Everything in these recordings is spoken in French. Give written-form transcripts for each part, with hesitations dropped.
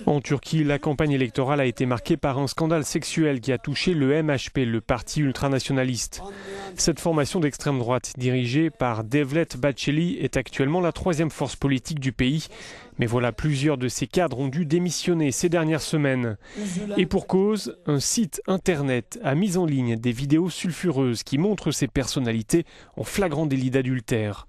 En Turquie, la campagne électorale a été marquée par un scandale sexuel qui a touché le MHP, le parti ultranationaliste. Cette formation d'extrême droite, dirigée par Devlet Bahçeli, est actuellement la troisième force politique du pays. Mais voilà, plusieurs de ses cadres ont dû démissionner ces dernières semaines. Et pour cause, un site internet a mis en ligne des vidéos sulfureuses qui montrent ces personnalités en flagrant délit d'adultère.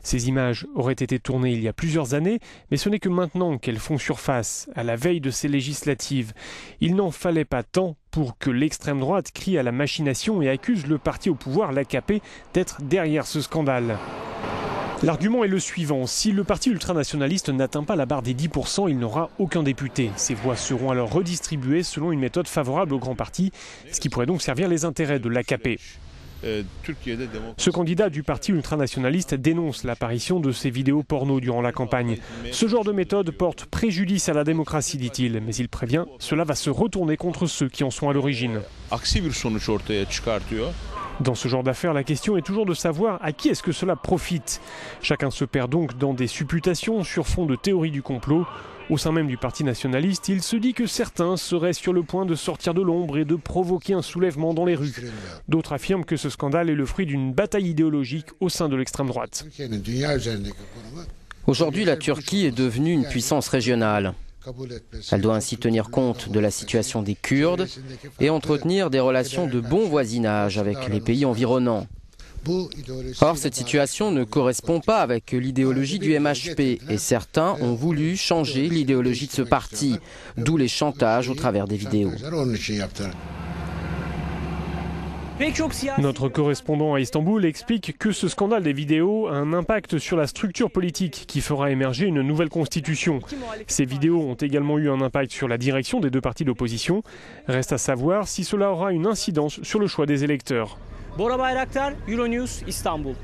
Ces images auraient été tournées il y a plusieurs années, mais ce n'est que maintenant qu'elles font surface, à la veille de ces législatives. Il n'en fallait pas tant pour que l'extrême droite crie à la machination et accuse le parti au pouvoir, l'AKP, d'être derrière ce scandale. L'argument est le suivant, si le parti ultranationaliste n'atteint pas la barre des 10%, il n'aura aucun député. Ces voix seront alors redistribuées selon une méthode favorable au grand parti, ce qui pourrait donc servir les intérêts de l'AKP. Ce candidat du parti ultranationaliste dénonce l'apparition de ces vidéos porno durant la campagne. Ce genre de méthode porte préjudice à la démocratie, dit-il, mais il prévient, cela va se retourner contre ceux qui en sont à l'origine. Dans ce genre d'affaires, la question est toujours de savoir à qui est-ce que cela profite. Chacun se perd donc dans des supputations sur fond de théorie du complot. Au sein même du parti nationaliste, il se dit que certains seraient sur le point de sortir de l'ombre et de provoquer un soulèvement dans les rues. D'autres affirment que ce scandale est le fruit d'une bataille idéologique au sein de l'extrême droite. Aujourd'hui, la Turquie est devenue une puissance régionale. Elle doit ainsi tenir compte de la situation des Kurdes et entretenir des relations de bon voisinage avec les pays environnants. Or, cette situation ne correspond pas avec l'idéologie du MHP et certains ont voulu changer l'idéologie de ce parti, d'où les chantages au travers des vidéos. Notre correspondant à Istanbul explique que ce scandale des vidéos a un impact sur la structure politique qui fera émerger une nouvelle constitution. Ces vidéos ont également eu un impact sur la direction des deux partis d'opposition. Reste à savoir si cela aura une incidence sur le choix des électeurs. Bora Bayraktar, Euronews, Istanbul.